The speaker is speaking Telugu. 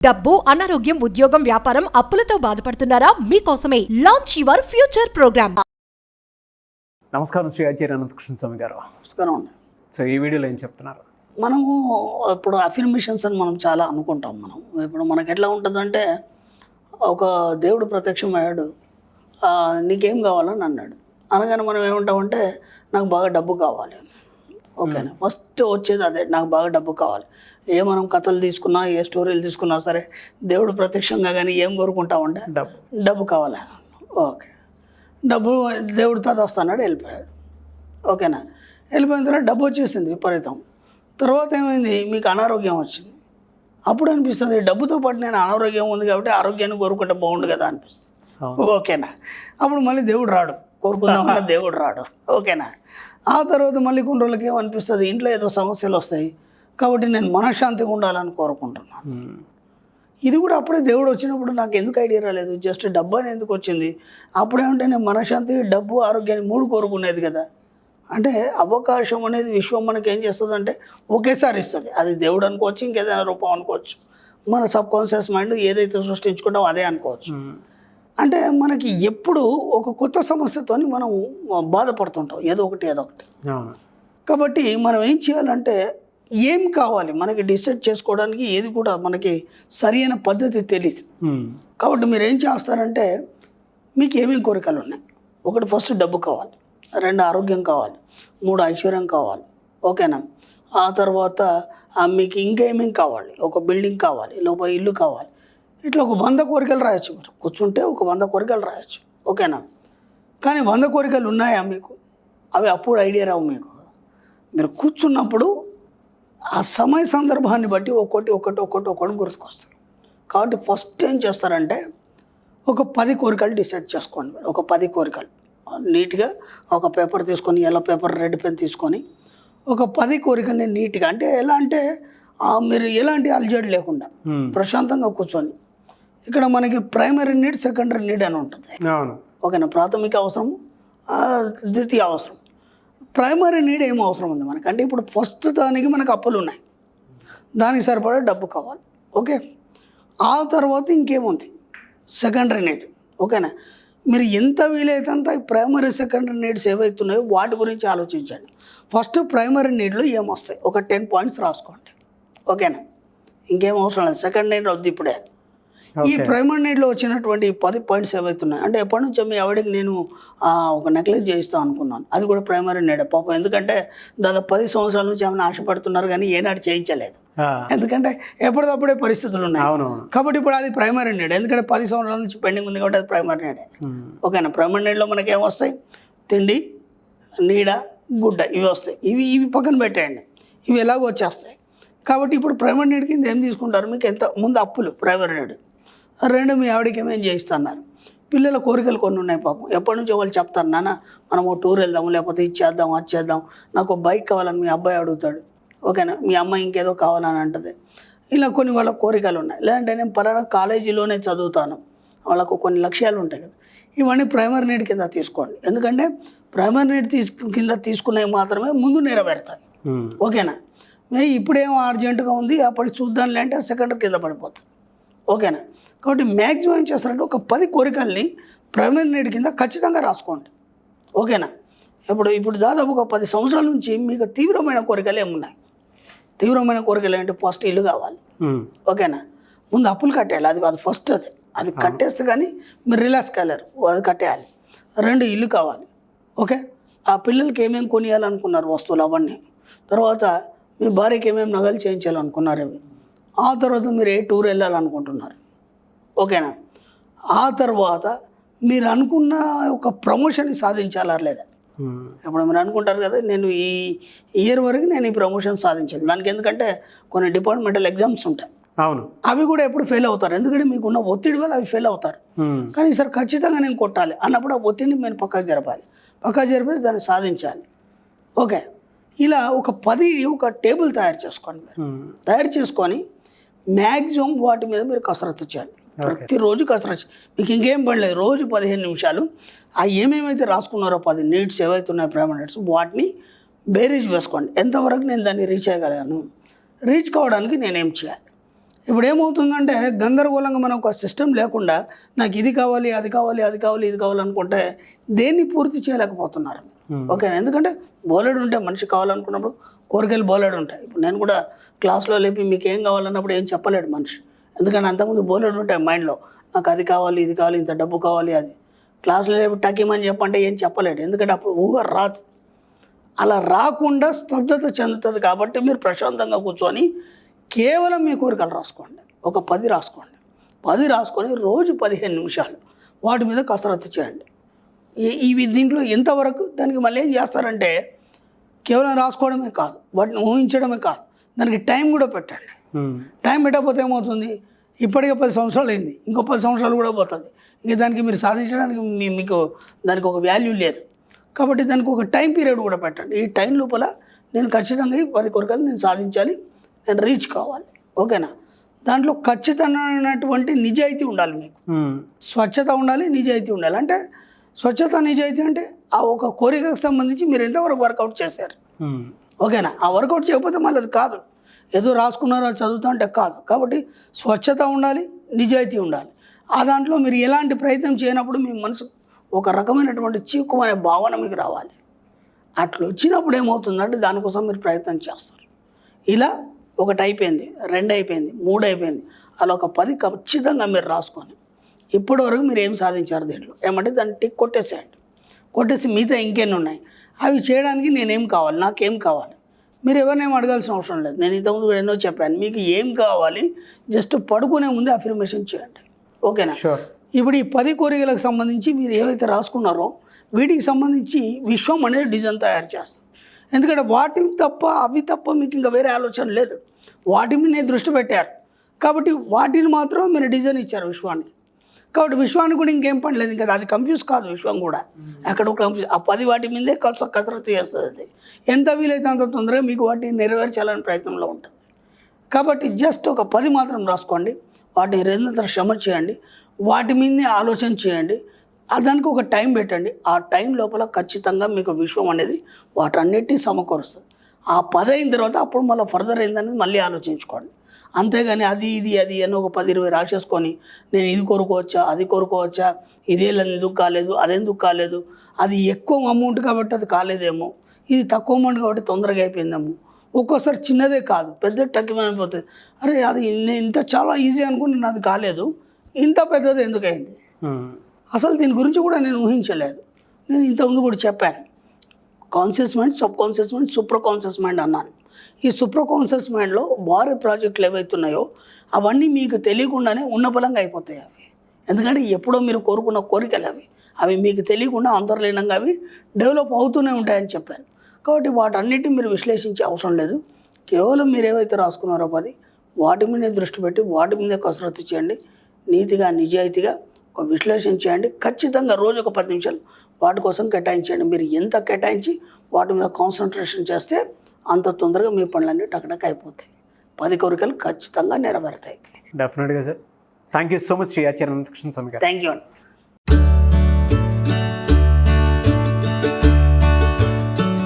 డబ్బు, అనారోగ్యం, ఉద్యోగం, వ్యాపారం, అప్పులతో బాధపడుతున్నారా? మీకోసమే లాంచ్ యువర్ ఫ్యూచర్ ప్రోగ్రామ్. నమస్కారం శ్రీ ఆచార్య అనంతకృష్ణ స్వామి గారు. నమస్కారం అండి. సో ఈ వీడియోలో ఏం చెప్తున్నారు? మనము ఇప్పుడు అఫర్మేషన్స్ అని మనం చాలా అనుకుంటాం. ఇప్పుడు మనకు ఎట్లా ఉంటుందంటే, ఒక దేవుడు ప్రత్యక్షమయ్యాడు, నీకేం కావాలని అన్నాడు. అనగానే మనం ఏమంటామంటే, నాకు బాగా డబ్బు కావాలి. ఓకేనా, ఫస్ట్ వచ్చేది అదే, నాకు బాగా డబ్బు కావాలి. మనం కథలు తీసుకున్నా, ఏ స్టోరీలు తీసుకున్నా సరే, దేవుడు ప్రత్యక్షంగా కానీ ఏం కోరుకుంటామంటే డబ్బు కావాలి. ఓకే, డబ్బు దేవుడు తదొస్తాడు, వెళ్ళిపోయాడు. ఓకేనా, వెళ్ళిపోయిన తర్వాత డబ్బు వచ్చేసింది విపరీతం. తర్వాత ఏమైంది, మీకు అనారోగ్యం వచ్చింది. అప్పుడు అనిపిస్తుంది, డబ్బుతో పాటు నేను అనారోగ్యం ఉంది కాబట్టి ఆరోగ్యాన్ని కోరుకుంటే బాగుండు కదా అనిపిస్తుంది. ఓకేనా, అప్పుడు మళ్ళీ దేవుడు రాడు, కోరుకుందామన్నా దేవుడు రాడు. ఓకేనా, ఆ తర్వాత మళ్ళీ కొన్ని రోజులకి ఏమనిపిస్తుంది, ఇంట్లో ఏదో సమస్యలు వస్తాయి కాబట్టి నేను మనశ్శాంతిగా ఉండాలని కోరుకుంటున్నాను. ఇది కూడా అప్పుడే దేవుడు వచ్చినప్పుడు నాకు ఎందుకు ఐడియా రాలేదు, జస్ట్ డబ్బు అని ఎందుకు వచ్చింది. అప్పుడేమంటే నేను మనశ్శాంతి, డబ్బు, ఆరోగ్యాన్ని మూడు కోరుకునేది కదా. అంటే అవకాశం అనేది విశ్వం మనకి ఏం చేస్తుంది అంటే ఒకేసారి ఇస్తుంది. అది దేవుడు అనుకోవచ్చు, ఇంకేదైనా రూపం అనుకోవచ్చు. మన సబ్ కాన్షియస్ మైండ్ ఏదైతే సృష్టించుకుంటామో అదే అనుకోవచ్చు. అంటే మనకి ఎప్పుడు ఒక కొత్త సమస్యతో మనం బాధపడుతుంటాం, ఏదో ఒకటి. కాబట్టి మనం ఏం చేయాలంటే, ఏం కావాలి మనకి డిసైడ్ చేసుకోవడానికి ఏది కూడా మనకి సరైన పద్ధతి తెలియదు. కాబట్టి మీరు ఏం చేస్తారంటే, మీకు ఏమేమి కోరికలు ఉన్నాయి. ఒకటి, ఫస్ట్ డబ్బు కావాలి. 2 ఆరోగ్యం కావాలి. 3 ఐశ్వర్యం కావాలి. ఓకేనా, ఆ తర్వాత మీకు ఇంకేమేమి కావాలి, ఒక బిల్డింగ్ కావాలి, లోపల ఇల్లు కావాలి. ఇట్లా ఒక 100 కోరికలు రాయొచ్చు. మీరు కూర్చుంటే ఒక 100 కోరికలు రాయొచ్చు. ఓకేనా, కానీ 100 కోరికలు ఉన్నాయా మీకు? అవి అప్పుడు ఐడియా రావు మీకు. మీరు కూర్చున్నప్పుడు ఆ సమయ సందర్భాన్ని బట్టి ఒక్కొక్కటి గుర్తుకొస్తారు. కాబట్టి ఫస్ట్ ఏం చేస్తారంటే, ఒక 10 కోరికలు డిసైడ్ చేసుకోండి. ఒక 10 కోరికలు నీట్గా ఒక పేపర్ తీసుకొని, ఎల్లో పేపర్, రెడ్ పెన్ తీసుకొని ఒక 10 కోరికల్ని నీట్గా, అంటే ఎలా అంటే మీరు ఎలాంటి అలజడి లేకుండా ప్రశాంతంగా కూర్చొని, ఇక్కడ మనకి ప్రైమరీ నీడ్, సెకండరీ నీడ్ అని ఉంటుంది. ఓకేనా, ప్రాథమిక అవసరం, ద్వితీయ అవసరం. ప్రైమరీ నీడ్ ఏమో అవసరం ఉంది మనకి అంటే, ఇప్పుడు ఫస్ట్ దానికి మనకు అప్పులు ఉన్నాయి, దానికి సరిపడా డబ్బు కావాలి. ఓకే, ఆ తర్వాత ఇంకేముంది, సెకండరీ నీడ్. ఓకేనా, మీరు ఎంత వీలైతే అంత ప్రైమరీ, సెకండరీ నీడ్స్ ఏవైతున్నాయో వాటి గురించి ఆలోచించండి. ఫస్ట్ ప్రైమరీ నీడ్లో ఏమొస్తాయి ఒక 10 పాయింట్స్ రాసుకోండి. ఓకేనా, ఇంకేం అవసరం లేదు, సెకండ్ నీడ్ వద్దు ఇప్పుడే. ఈ ప్రైమరీ నీడ్లో వచ్చినటువంటి 10 పాయింట్స్ ఏవైతున్నాయి అంటే, ఎప్పటి నుంచో మీ ఆవిడకి నేను ఒక నెక్లెస్ చేయిస్తాను అనుకున్నాను, అది కూడా ప్రైమరీ నీడే పాపం. ఎందుకంటే దాదాపు 10 సంవత్సరాల నుంచి ఆమెను ఆశపడుతున్నారు కానీ ఏనాడు చేయించలేదు. ఎందుకంటే ఎప్పటికప్పుడే పరిస్థితులు ఉన్నాయి కాబట్టి. ఇప్పుడు అది ప్రైమరీ నీడ్, ఎందుకంటే 10 సంవత్సరాల నుంచి పెండింగ్ ఉంది కాబట్టి అది ప్రైమరీ నీడే. ఓకేనా, ప్రైమరీ నీడ్లో మనకి ఏమొస్తాయి, తిండి, నీడ, గుడ్డ, ఇవి వస్తాయి. ఇవి పక్కన పెట్టేయండి, ఇవి ఎలాగో వచ్చేస్తాయి. కాబట్టి ఇప్పుడు ప్రైమరీ నీడ్ కింద ఏం తీసుకుంటారు, మీకు ఎంత ముందు అప్పులు, ప్రైమరీ నీడ్. 2, మీ ఆవిడకి ఏమేం చేయిస్తున్నారు. పిల్లల కోరికలు కొన్ని ఉన్నాయి పాపం. ఎప్పటి నుంచో వాళ్ళు చెప్తారు, నాన్న మనం ఓ టూర్ వెళ్దాం, లేకపోతే ఇది చేద్దాం, అది చేద్దాం, నాకు బైక్ కావాలని మీ అబ్బాయి అడుగుతాడు. ఓకేనా, మీ అమ్మాయి ఇంకేదో కావాలని అంటుంది. ఇలా కొన్ని వాళ్ళ కోరికలు ఉన్నాయి. లేదంటే నేను పలానా కాలేజీలోనే చదువుతాను, వాళ్ళకు కొన్ని లక్ష్యాలు ఉంటాయి కదా. ఇవన్నీ ప్రైమరీ నీడ్ కింద తీసుకోండి. ఎందుకంటే ప్రైమరీ నీడ్ కింద తీసుకునేవి మాత్రమే ముందు నెరవేరుతాయి. ఓకేనా, ఇప్పుడేమో అర్జెంటుగా ఉంది అప్పటికి చూద్దాంలే అంటే సెకండరీ కింద పడిపోతుంది. ఓకేనా, కాబట్టి మ్యాక్సిమం ఏం చేస్తారంటే, ఒక 10 కోరికల్ని ప్రైమరీ నీడ్ కింద ఖచ్చితంగా రాసుకోండి. ఓకేనా, ఇప్పుడు దాదాపు ఒక 10 సంవత్సరాల నుంచి మీకు తీవ్రమైన కోరికలు ఏమున్నాయి. తీవ్రమైన కోరికలు ఏంటి, ఫస్ట్ ఇల్లు కావాలి. ఓకేనా, ముందు అప్పులు కట్టేయాలి, అది ఫస్ట్. అది కట్టేస్తే కానీ మీరు రిలాక్స్ కాలేరు, అది కట్టేయాలి. 2 ఇల్లు కావాలి. ఓకే, ఆ పిల్లలకి ఏమేమి కొనియాలనుకున్నారు వస్తువులు అవన్నీ. తర్వాత మీ భార్యకి ఏమేమి నగలు చేయించాలనుకున్నారు అవి. ఆ తర్వాత మీరు ఏ టూర్ వెళ్ళాలనుకుంటున్నారు. ఓకేనా, ఆ తర్వాత మీరు అనుకున్న ఒక ప్రమోషన్ని సాధించాలా లేదా. ఇప్పుడు మీరు అనుకుంటారు కదా, నేను ఈ ఇయర్ వరకు నేను ఈ ప్రమోషన్ సాధించాను. దానికి ఎందుకంటే కొన్ని డిపార్ట్మెంటల్ ఎగ్జామ్స్ ఉంటాయి. అవును, అవి కూడా ఎప్పుడు ఫెయిల్ అవుతారు, ఎందుకంటే మీకున్న ఒత్తిడి వల్ల అవి ఫెయిల్ అవుతారు. కానీ ఈసారి ఖచ్చితంగా నేను కొట్టాలి అన్నప్పుడు ఆ ఒత్తిడిని నేను పక్కకు జరపాలి, దాన్ని సాధించాలి. ఓకే, ఇలా ఒక 10 ఒక టేబుల్ తయారు చేసుకోండి. మీరు తయారు చేసుకొని మ్యాక్సిమం వాటి మీద మీరు కసరత్తు చేయండి. ప్రతిరోజు కసరత్తు, మీకు ఇంకేం పడలేదు. రోజు 15 నిమిషాలు ఆ ఏమేమైతే రాసుకున్నారో 10 నీడ్స్ ఏవైతే ఉన్నాయో ప్రైమరీ నీడ్స్, వాటిని బేరీజ్ వేసుకోండి. ఎంతవరకు నేను దాన్ని రీచ్ అయ్యగలను, రీచ్ కావడానికి నేనేం చేయాలి. ఇప్పుడు ఏమవుతుందంటే గందరగోళంగా మనం ఒక సిస్టమ్ లేకుండా నాకు ఇది కావాలి అది కావాలి అది కావాలి ఇది కావాలి అనుకుంటే దేన్ని పూర్తి చేయలేకపోతున్నారు. ఓకేనా? ఎందుకంటే బోలెడు ఉంటాయి, మనిషి కావాలనుకున్నప్పుడు కోరికలు బోలెడు ఉంటాయి. ఇప్పుడు నేను కూడా క్లాస్లో లేపి మీకు ఏం కావాలన్నప్పుడు ఏం చెప్పలేడు మనిషి, ఎందుకంటే అంతకుముందు బోలెడు ఉంటాయి మైండ్లో, నాకు అది కావాలి ఇది కావాలి ఇంత డబ్బు కావాలి అది. క్లాస్లో లేపి టకీమని చెప్పంటే ఏం చెప్పలేడు, ఎందుకంటే అప్పుడు ఊహ రాదు. అలా రాకుండా స్తబ్దత చెందుతుంది. కాబట్టి మీరు ప్రశాంతంగా కూర్చొని కేవలం మీ కోరికలు రాసుకోండి. ఒక 10 రాసుకోండి. 10 రాసుకొని రోజు 15 నిమిషాలు వాటి మీద కసరత్తు చేయండి. ఇవి దీంట్లో ఎంతవరకు దానికి మళ్ళీ ఏం చేస్తారంటే కేవలం రాసుకోవడమే కాదు, వాటిని ఊహించడమే కాదు, దానికి టైం కూడా పెట్టండి. టైం పెట్టకపోతే ఏమవుతుంది, ఇప్పటికే 10 సంవత్సరాలు అయింది, ఇంకో 10 సంవత్సరాలు కూడా పోతుంది. ఇంక దానికి మీరు సాధించడానికి మీకు దానికి ఒక వాల్యూ లేదు. కాబట్టి దానికి ఒక టైం పీరియడ్ కూడా పెట్టండి. ఈ టైం లోపల నేను ఖచ్చితంగా ఈ 10 కోరికలు నేను సాధించాలి, నేను రీచ్ కావాలి. ఓకేనా? దాంట్లో ఖచ్చితమైనటువంటి నిజాయితీ ఉండాలి, మీకు స్వచ్ఛత ఉండాలి, నిజాయితీ ఉండాలి. అంటే స్వచ్ఛత నిజాయితీ అంటే ఆ ఒక కోరికకు సంబంధించి మీరు ఎంతవరకు వర్కౌట్ చేశారు. ఓకేనా? ఆ వర్కౌట్ చేయకపోతే మళ్ళీ అది కాదు, ఏదో రాసుకున్నారో చదువుతా అంటే కాదు. కాబట్టి స్వచ్ఛత ఉండాలి, నిజాయితీ ఉండాలి. ఆ దాంట్లో మీరు ఎలాంటి ప్రయత్నం చేయనప్పుడు మీ మనసు ఒక రకమైనటువంటి చీకు అనే భావన మీకు రావాలి. అట్లా వచ్చినప్పుడు ఏమవుతుందంటే దానికోసం మీరు ప్రయత్నం చేస్తారు. ఇలా 1 అయిపోయింది, 2 అయిపోయింది, 3 అయిపోయింది, అలా ఒక 10 ఖచ్చితంగా మీరు రాసుకొని ఇప్పటివరకు మీరు ఏం సాధించారు దీంట్లో ఏమంటే దాన్ని టిక్ కొట్టేసేయండి. కొట్టేసి మిగతా ఇంకెన్ని ఉన్నాయి అవి చేయడానికి నేనేం కావాలి, నాకేం కావాలి, మీరు ఎవరినేం అడగాల్సిన అవసరం లేదు. నేను ఇంతకుముందు కూడా ఎన్నో చెప్పాను, మీకు ఏం కావాలి జస్ట్ పడుకునే ముందే అఫర్మేషన్ చేయండి. ఓకేనా? ఇప్పుడు ఈ 10 కోరికలకు సంబంధించి మీరు ఏవైతే రాసుకున్నారో వీటికి సంబంధించి విశ్వం అనేది డిజైన్ తయారు చేస్తాం. ఎందుకంటే వాటి తప్ప అవి తప్ప మీకు ఇంకా వేరే ఆలోచన లేదు. వాటి మీద దృష్టి పెట్టారు కాబట్టి వాటిని మాత్రం మీరు డిజైన్ ఇచ్చారు విశ్వానికి. కాబట్టి విశ్వానికి కూడా ఇంకేం పని లేదు, ఇంకా అది కన్ఫ్యూజ్ కాదు విశ్వం కూడా. అక్కడ కన్ఫ్యూజ్ ఆ 10 వాటి మీదే కసరత్తు చేస్తుంది. అది ఎంత వీలైతే అంత తొందరగా మీకు వాటిని నెరవేర్చాలని ప్రయత్నంలో ఉంటుంది. కాబట్టి జస్ట్ ఒక 10 మాత్రం రాసుకోండి, వాటిని నిరంతర శ్రమ చేయండి, వాటి మీదనే ఆలోచన చేయండి. దానికి ఒక టైం పెట్టండి. ఆ టైం లోపల ఖచ్చితంగా మీకు విశ్వం అనేది వాటన్నిటినీ సమకూరుస్తుంది. ఆ 10 అయిన తర్వాత అప్పుడు మళ్ళీ ఫర్దర్ అయిందని మళ్ళీ ఆలోచించుకోండి. అంతేగాని అది ఇది అది అని ఒక 10-20 రాసేసుకొని నేను ఇది కోరుకోవచ్చా అది కోరుకోవచ్చా, ఇదే ఎందుకు కాలేదు అదెందుకు కాలేదు, అది ఎక్కువ అమౌంట్ కాబట్టి అది కాలేదేమో, ఇది తక్కువ అమౌంట్ కాబట్టి తొందరగా అయిపోయిందేమో, ఒక్కోసారి చిన్నదే కాదు పెద్ద టక్కిమైపోతుంది. అరే అది ఇంత చాలా ఈజీ అనుకుని నేను అది కాలేదు, ఇంత పెద్దది ఎందుకు అయింది, అసలు దీని గురించి కూడా నేను ఊహించలేదు. నేను ఇంతకుముందు కూడా చెప్పాను, conscious mind, sub conscious mind, super conscious mind అన్నాను. ఈ సూపర్ కాన్షియస్ మైండ్లో భారీ ప్రాజెక్టులు ఏవైతున్నాయో అవన్నీ మీకు తెలియకుండానే ఉన్నపలంగా అయిపోతాయి అవి. ఎందుకంటే ఎప్పుడో మీరు కోరుకున్న కోరికలు అవి మీకు తెలియకుండా అంతర్లీనంగా అవి డెవలప్ అవుతూనే ఉంటాయని చెప్పాను. కాబట్టి వాటన్నిటిని మీరు విశ్లేషించే అవసరం లేదు. కేవలం మీరు ఏవైతే రాసుకున్నారో 10 వాటి మీదే దృష్టి పెట్టి వాటి మీదే కసరత్తు చేయండి. నీతిగా నిజాయితీగా ఒక విశ్లేషణ చేయండి. ఖచ్చితంగా రోజు ఒక 10 నిమిషాలు వాటి కోసం కేటాయించండి. మీరు ఎంత కేటాయించి వాటి మీద కాన్సన్ట్రేషన్ చేస్తే అంత తొందరగా మీ పనులన్నీ టకటక అయిపోతాయి. 10 కోరికలు ఖచ్చితంగా నెరవేరుతాయి. డెఫినెట్గా sir. Thank you so much Shri Acharya Anantakrishna Swami garu. Thank you అండి.